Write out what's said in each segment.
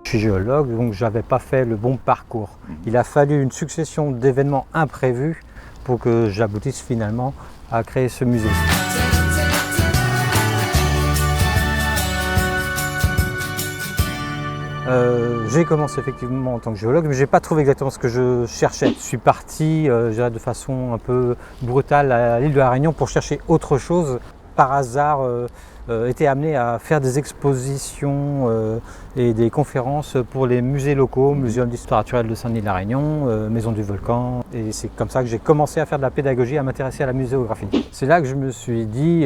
Je suis géologue, donc je n'avais pas fait le bon parcours. Il a fallu une succession d'événements imprévus pour que j'aboutisse finalement à créer ce musée. J'ai commencé effectivement en tant que géologue, mais je n'ai pas trouvé exactement ce que je cherchais. Je suis parti je dirais de façon un peu brutale à l'île de la Réunion pour chercher autre chose. Par hasard, été amené à faire des expositions et des conférences pour les musées locaux, Muséum d'histoire naturelle de Saint-Denis-de-la-Réunion, Maison du Volcan. Et c'est comme ça que j'ai commencé à faire de la pédagogie, à m'intéresser à la muséographie. C'est là que je me suis dit,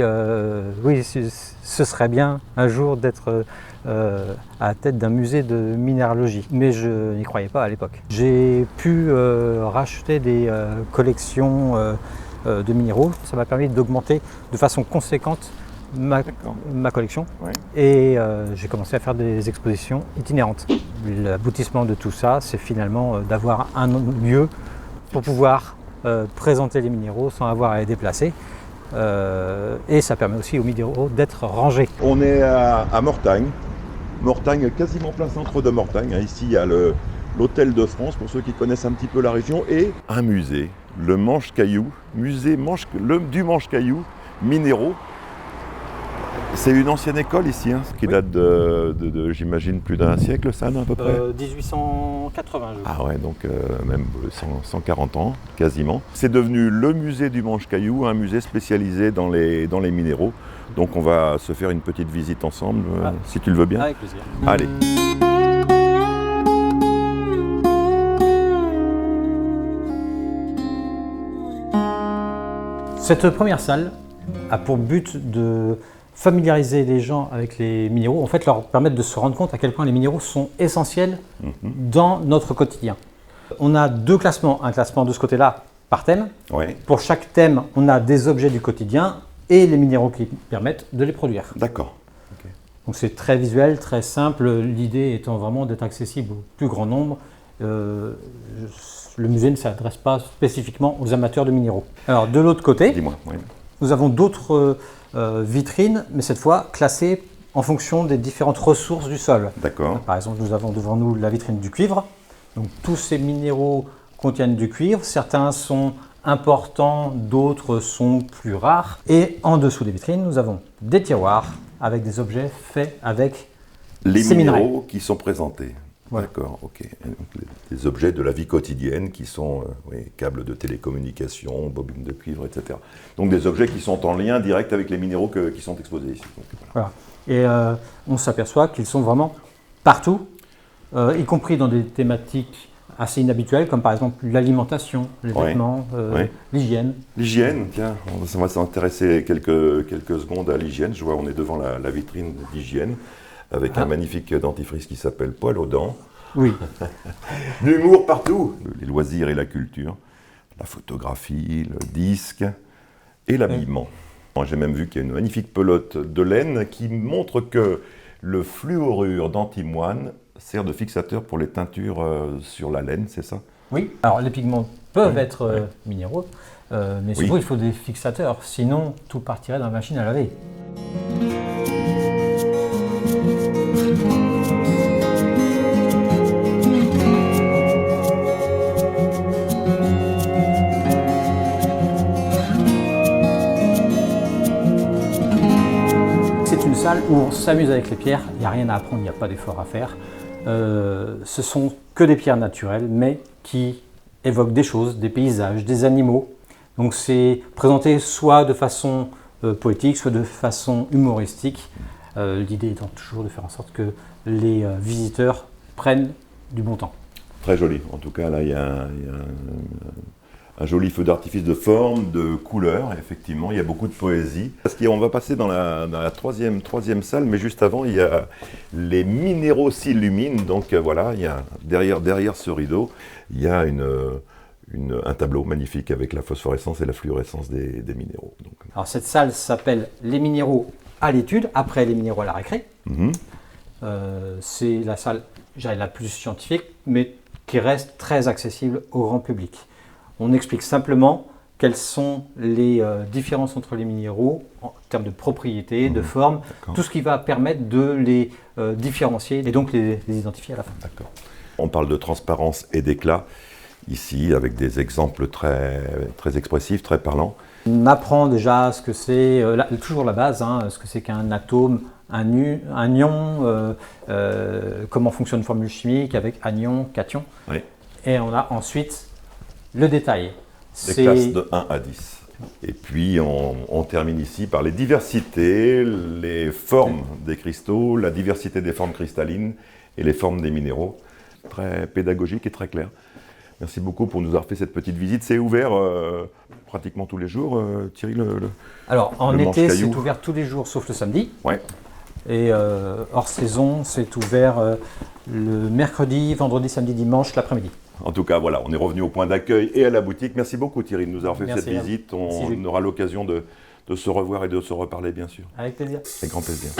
oui, ce serait bien un jour d'être à la tête d'un musée de minéralogie. Mais je n'y croyais pas à l'époque. J'ai pu racheter des collections de minéraux. Ça m'a permis d'augmenter de façon conséquente ma collection. Ouais. Et j'ai commencé à faire des expositions itinérantes. L'aboutissement de tout ça, c'est finalement d'avoir un lieu pour pouvoir présenter les minéraux sans avoir à les déplacer. Et ça permet aussi aux minéraux d'être rangés. On est à Mortagne. Mortagne, quasiment plein centre de Mortagne. Ici, il y a l'Hôtel de France, pour ceux qui connaissent un petit peu la région, et un musée, le Manche-Caillou, musée du Manche-Caillou, minéraux. C'est une ancienne école ici, qui date de j'imagine, plus d'un siècle, ça, à peu près 1880, je crois. Ah ouais, donc même 140 ans, quasiment. C'est devenu le musée du Manche-Caillou, un musée spécialisé dans les minéraux. Donc on va se faire une petite visite ensemble, si tu le veux bien. Avec plaisir. Allez. Cette première salle a pour but de familiariser les gens avec les minéraux, en fait leur permettre de se rendre compte à quel point les minéraux sont essentiels dans notre quotidien. On a deux classements, un classement de ce côté-là par thème. Ouais. Pour chaque thème, on a des objets du quotidien et les minéraux qui permettent de les produire. D'accord. Okay. Donc c'est très visuel, très simple, l'idée étant vraiment d'être accessible au plus grand nombre. Le musée ne s'adresse pas spécifiquement aux amateurs de minéraux. Alors de l'autre côté, nous avons d'autres vitrines, mais cette fois classées en fonction des différentes ressources du sol. D'accord. Par exemple, nous avons devant nous la vitrine du cuivre. Donc tous ces minéraux contiennent du cuivre. Certains sont importants, d'autres sont plus rares. Et en dessous des vitrines, nous avons des tiroirs avec des objets faits avec ces minéraux qui sont présentés. Voilà. D'accord, ok. Des objets de la vie quotidienne qui sont câbles de télécommunication, bobines de cuivre, etc. Donc des objets qui sont en lien direct avec les minéraux qui sont exposés ici. Donc, voilà. Et on s'aperçoit qu'ils sont vraiment partout, y compris dans des thématiques assez inhabituelles, comme par exemple l'alimentation, les vêtements, l'hygiène. L'hygiène, tiens, on va s'intéresser quelques secondes à l'hygiène. Je vois, on est devant la vitrine d'hygiène, avec un magnifique dentifrice qui s'appelle Poil aux dents. Oui. L'humour partout. Les loisirs et la culture, la photographie, le disque et l'habillement. J'ai même vu qu'il y a une magnifique pelote de laine qui montre que le fluorure d'antimoine sert de fixateur pour les teintures sur la laine, c'est ça? Oui. Alors les pigments peuvent être minéraux, mais souvent il faut des fixateurs, sinon tout partirait dans la machine à laver. C'est une salle où on s'amuse avec les pierres, il n'y a rien à apprendre, il n'y a pas d'effort à faire. Ce sont que des pierres naturelles, mais qui évoquent des choses, des paysages, des animaux. Donc c'est présenté soit de façon poétique, soit de façon humoristique. L'idée étant toujours de faire en sorte que les visiteurs prennent du bon temps. Très joli. En tout cas, là, il y a un joli feu d'artifice de forme, de couleurs. Effectivement, il y a beaucoup de poésie. On va passer dans la troisième salle, mais juste avant, il y a les minéraux s'illuminent. Donc voilà, il y a, derrière ce rideau, il y a un tableau magnifique avec la phosphorescence et la fluorescence des minéraux. Donc, alors cette salle s'appelle Les minéraux à l'étude, après les minéraux à la récré. C'est la salle, je dirais, la plus scientifique, mais qui reste très accessible au grand public. On explique simplement quelles sont les différences entre les minéraux en termes de propriété, de forme, tout ce qui va permettre de les différencier et donc les identifier à la fin. D'accord. On parle de transparence et d'éclat ici avec des exemples très, très expressifs, très parlants. On apprend déjà ce que c'est, toujours la base, ce que c'est qu'un atome, un ion, comment fonctionne une formule chimique avec anion, cation. Oui. Et on a ensuite le détail. Des classes de 1 à 10. Et puis on termine ici par les diversités, les formes des cristaux, la diversité des formes cristallines et les formes des minéraux. Très pédagogique et très clair. Merci beaucoup pour nous avoir fait cette petite visite. C'est ouvert pratiquement tous les jours, Thierry, Alors, en été, Manche-Caillou. c'est ouvert tous les jours sauf le samedi. Ouais. Et hors saison, c'est ouvert le mercredi, vendredi, samedi, dimanche, l'après-midi. En tout cas, voilà, on est revenu au point d'accueil et à la boutique. Merci beaucoup Thierry de nous avoir fait Merci cette visite. On aura l'occasion de se revoir et de se reparler, bien sûr. Avec plaisir. Avec grand plaisir.